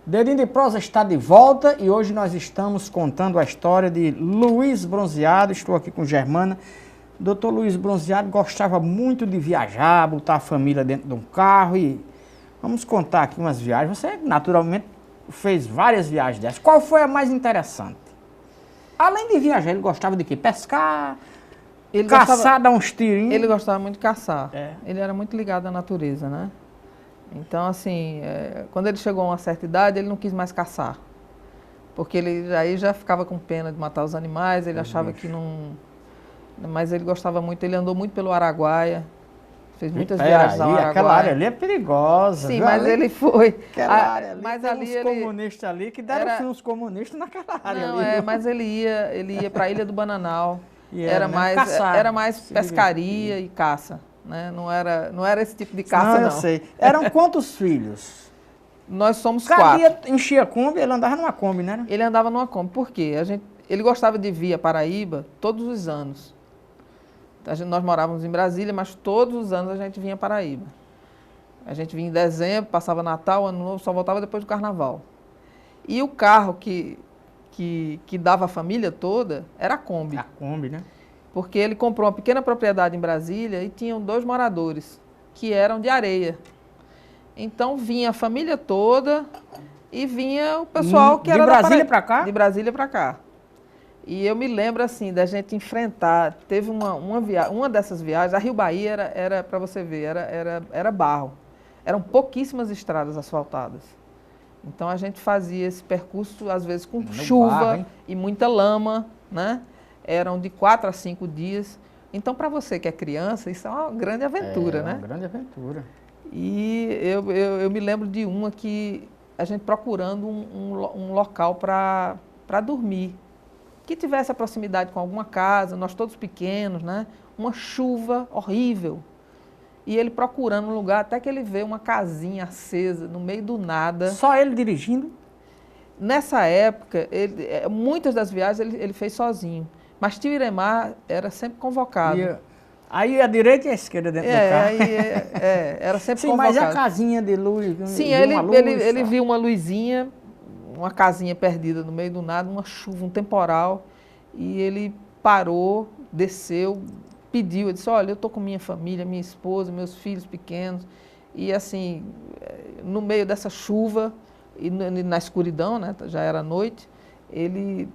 Dedinho de Prosa está de volta e hoje nós estamos contando a história de Luiz Bronzeado. Estou aqui com Germana. Doutor Luiz Bronzeado gostava muito de viajar, botar a família dentro de um carro e vamos contar aqui umas viagens. Você naturalmente fez várias viagens dessas. Qual foi a mais interessante? Além de viajar, ele gostava de quê? Pescar, caçar, dar uns tirinhos? Ele gostava muito de caçar. É. Ele era muito ligado à natureza, né? Então, assim, quando ele chegou a uma certa idade, ele não quis mais caçar. Porque ele aí já ficava com pena de matar os animais, ele achava que não... Mas ele gostava muito, ele andou muito pelo Araguaia, fez muitas viagens ao Araguaia. Aquela área ali é perigosa. Sim, viu? mas ali, ele foi... Aquela área ali, mas tem ali uns ele... comunistas ali que deram fim uns comunistas naquela área Não, ali. mas ele ia para a Ilha do Bananal. E era mais, caçar, era mais pescaria e caça. Né? Não era esse tipo de caça, não. Eu sei. Eram quantos filhos? Nós somos Cada 4. dia enchia a Kombi, ele andava numa Kombi, né? Ele andava numa Kombi. Por quê? Ele gostava de vir a Paraíba todos os anos. Nós morávamos em Brasília, mas todos os anos a gente vinha a Paraíba. A gente vinha em dezembro, passava Natal, Ano Novo, só voltava depois do Carnaval. E o carro que dava a família toda era a Kombi. A Kombi, né? Porque ele comprou uma pequena propriedade em Brasília e tinham 2 moradores, que eram de areia. Então vinha a família toda e vinha o pessoal que era de Brasília para cá? De Brasília para cá. E eu me lembro assim, da gente enfrentar, teve uma dessas viagens, a Rio Bahia era para você ver, era barro. Eram pouquíssimas estradas asfaltadas. Então a gente fazia esse percurso, às vezes, com chuva barro, e muita lama, né? Eram de 4 a 5 dias. Então, para você que é criança, isso é uma grande aventura, né? Uma grande aventura. E eu me lembro de uma que a gente procurando um local para dormir, que tivesse a proximidade com alguma casa, nós todos pequenos, né? Uma chuva horrível. E ele procurando um lugar, até que ele vê uma casinha acesa no meio do nada. Só ele dirigindo? Nessa época, muitas das viagens ele fez sozinho. Mas tio Iremar era sempre convocado. Aí a direita e a esquerda dentro do carro. Era sempre Sim, convocado. mas a casinha de luz? Sim, ele viu uma luzinha, uma casinha perdida no meio do nada, uma chuva, um temporal. E ele parou, desceu, pediu, eu disse, olha, eu estou com minha família, minha esposa, meus filhos pequenos. E assim, no meio dessa chuva, e na escuridão, né, já era noite, ele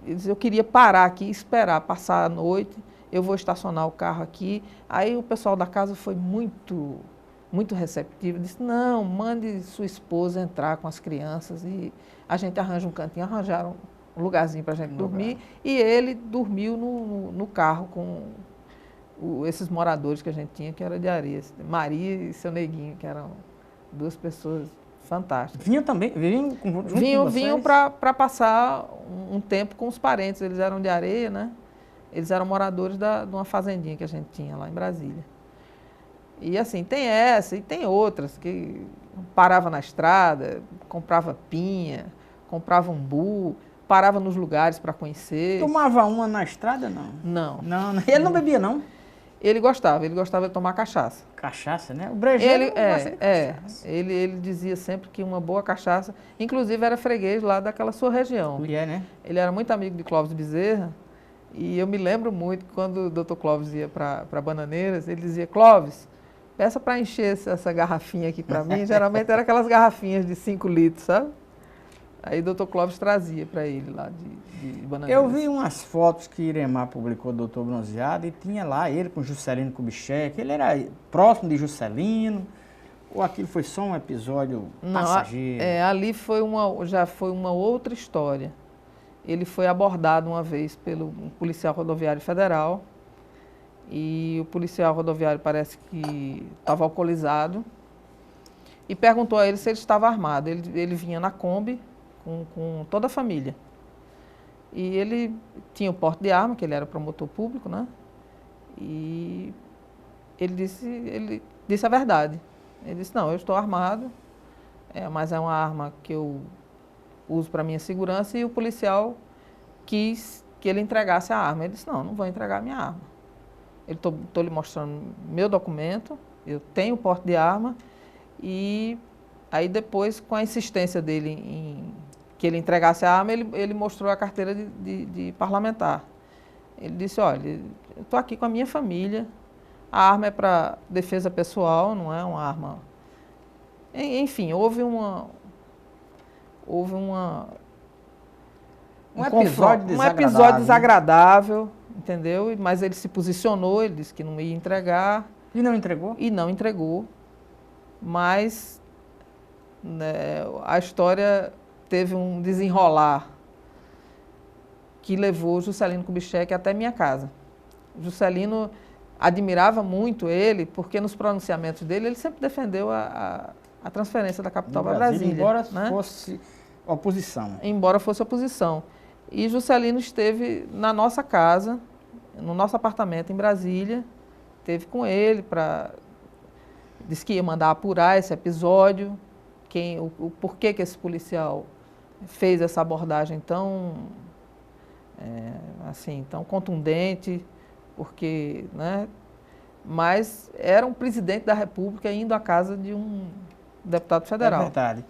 disse, eu queria parar aqui e esperar passar a noite, eu vou estacionar o carro aqui. Aí o pessoal da casa foi muito receptivo, disse, não, mande sua esposa entrar com as crianças e a gente arranja um cantinho. Arranjaram um lugarzinho para a gente dormir e ele dormiu no carro com esses moradores que a gente tinha, que era de areia, Maria e seu Neguinho, que eram 2 pessoas fantásticas. Vinham também? Vinham para passar um tempo com os parentes, eles eram de areia, né? Eles eram moradores de uma fazendinha que a gente tinha lá em Brasília. E assim, tem essa e tem outras, que parava na estrada, comprava pinha, comprava umbu, parava nos lugares para conhecer. Tomava uma na estrada, não? Não. Ele não bebia, não? Ele gostava de tomar cachaça. Cachaça, né? O brejeiro ele dizia sempre que uma boa cachaça, inclusive era freguês lá daquela sua região. E né? Ele era muito amigo de Clóvis Bezerra, e eu me lembro muito que quando o doutor Clóvis ia para Bananeiras, ele dizia, Clóvis, peça para encher essa garrafinha aqui para mim. Geralmente eram aquelas garrafinhas de 5 litros, sabe? Aí o doutor Clóvis trazia para ele lá de Bananeiras. Eu vi umas fotos que Iremar publicou do doutor Bronzeado e tinha lá ele com Juscelino Kubitschek. Ele era próximo de Juscelino ou aquilo foi só um episódio passageiro? Ali já foi uma outra história. Ele foi abordado uma vez pelo policial rodoviário federal e o policial rodoviário parece que estava alcoolizado e perguntou a ele se ele estava armado. Ele vinha na Kombi com toda a família. E ele tinha o porte de arma, que ele era promotor público, né? E ele disse a verdade. Ele disse, não, eu estou armado, mas é uma arma que eu uso para minha segurança, e o policial quis que ele entregasse a arma. Ele disse, não vou entregar a minha arma. Estou lhe mostrando meu documento, eu tenho porte de arma e Aí depois, com a insistência dele em que ele entregasse a arma, ele mostrou a carteira de parlamentar. Ele disse, olha, eu estou aqui com a minha família, a arma é para defesa pessoal, não é uma arma... Enfim, houve um episódio desagradável, entendeu? Mas ele se posicionou, ele disse que não ia entregar. E não entregou? E não entregou. Mas né, a história teve um desenrolar que levou Juscelino Kubitschek até minha casa. Juscelino admirava muito ele, porque nos pronunciamentos dele, ele sempre defendeu a transferência da capital para Brasília. Embora fosse oposição. Embora fosse oposição. E Juscelino esteve na nossa casa, no nosso apartamento em Brasília, esteve com ele para... Disse que ia mandar apurar esse episódio, o porquê que esse policial fez essa abordagem tão, tão contundente, porque, né? Mas era um presidente da República indo à casa de um deputado federal. É verdade.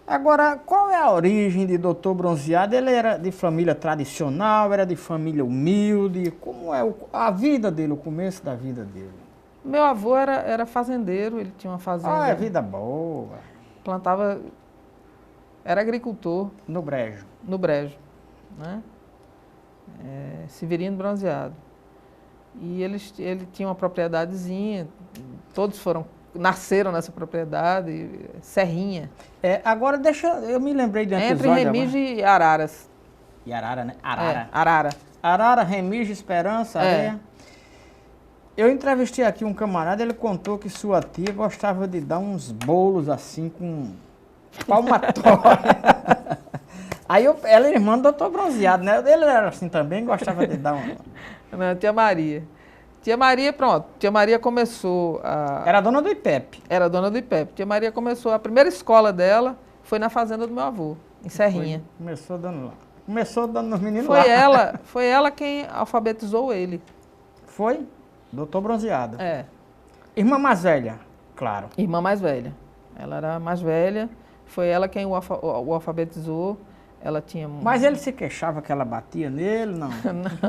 Agora, qual é a origem de Doutor Bronzeado? Ele era de família tradicional, era de família humilde? Como é a vida dele, o começo da vida dele? Meu avô era fazendeiro, ele tinha uma fazenda. Ah, é vida boa. Plantava, era agricultor. No Brejo. No Brejo, né? Severino Bronzeado. E ele tinha uma propriedadezinha, todos nasceram nessa propriedade, Serrinha. Agora eu me lembrei de um episódio. Entre Remígio e Araras. E Arara, né? Arara. Arara. Arara, Remígio, Esperança, Areia. Eu entrevistei aqui um camarada, ele contou que sua tia gostava de dar uns bolos assim com palmatória. Aí ela era irmã do Doutor Bronzeado, né? Ele era assim também, gostava de dar Não, tia Maria. Tia Maria, pronto. Tia Maria começou a... Era dona do IPEP. Era dona do IPEP. Tia Maria começou... A primeira escola dela foi na fazenda do meu avô, em Serrinha. Começou dando lá. Começou dando nos meninos lá. Foi Foi ela quem alfabetizou ele. Foi? Doutor Bronzeado. É. Irmã mais velha, claro. Irmã mais velha. Ela era mais velha. Foi ela quem o alfabetizou. Ela tinha... Mas ele se queixava que ela batia nele? Não.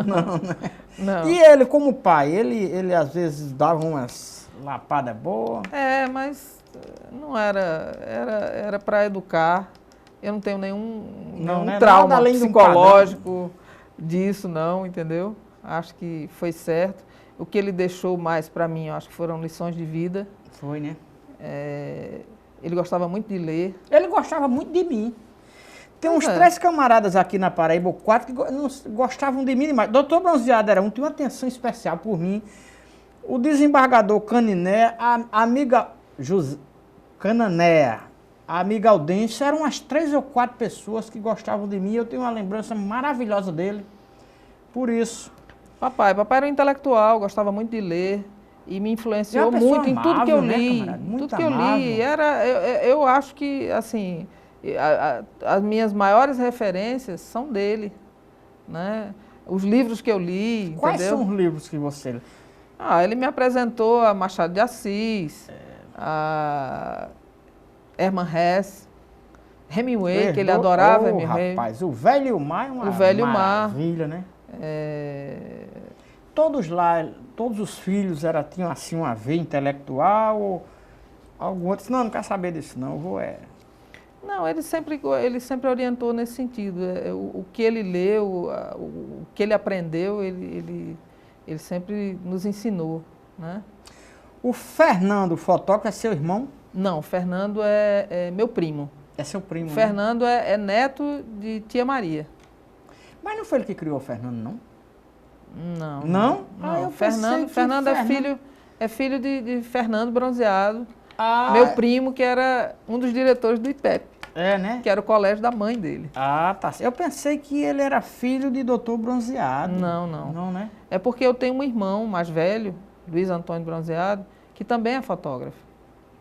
Não. Né? Não. E ele, como pai, ele às vezes dava umas lapadas boas? Mas não era para educar. Eu não tenho nenhum trauma psicológico disso, não, entendeu? Acho que foi certo. O que ele deixou mais para mim, eu acho que foram lições de vida. Foi, né? Ele gostava muito de ler. Ele gostava muito de mim. Tem uns 3 camaradas aqui na Paraíba, 4, que não gostavam de mim demais. Doutor Bronzeado era tinha uma atenção especial por mim. O desembargador Caniné, a amiga Canané, a amiga Audêncio, eram umas 3 ou 4 pessoas que gostavam de mim. Eu tenho uma lembrança maravilhosa dele. Por isso. Papai era um intelectual, gostava muito de ler. E me influenciou muito em tudo que eu li. Tudo que eu li. Eu acho que, assim... As minhas maiores referências são dele, né? Os livros que eu li, Quais entendeu? são os livros que você lê? Ele me apresentou a Machado de Assis, a Hermann Hesse, Hemingway, que ele adorava Hemingway. Rapaz, o Velho e o Mar é uma maravilha, né? Todos os filhos tinham assim uma veia intelectual ou algum outro? Não quero saber disso não, eu vou Não, ele sempre orientou nesse sentido. O que ele leu, o que ele aprendeu, ele sempre nos ensinou, né? O Fernando, o fotógrafo, é seu irmão? Não, o Fernando é meu primo. É seu primo, O Fernando é neto de tia Maria. Mas não foi ele que criou o Fernando, não? Não. Não? Eu Fernando é filho de Fernando Bronzeado. Meu primo, que era um dos diretores do IPEP. Né? Que era o colégio da mãe dele. Tá. Eu pensei que ele era filho de Doutor Bronzeado. Não. Não, né? É porque eu tenho um irmão mais velho, Luiz Antônio Bronzeado, que também é fotógrafo.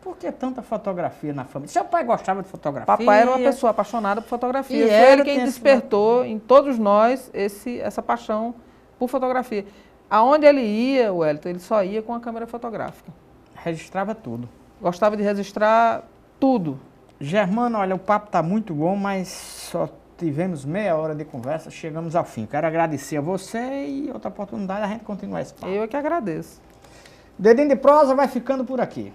Por que tanta fotografia na família? Seu pai gostava de fotografia? Papai era uma pessoa apaixonada por fotografia. Foi ele quem despertou em todos nós essa paixão por fotografia. Aonde ele ia, Wellington, ele só ia com a câmera fotográfica. Registrava tudo. Gostava de registrar tudo. Germano, olha, o papo tá muito bom, mas só tivemos meia hora de conversa, chegamos ao fim. Quero agradecer a você e outra oportunidade a gente continuar esse papo. Eu é que agradeço. Dedinho de Prosa vai ficando por aqui.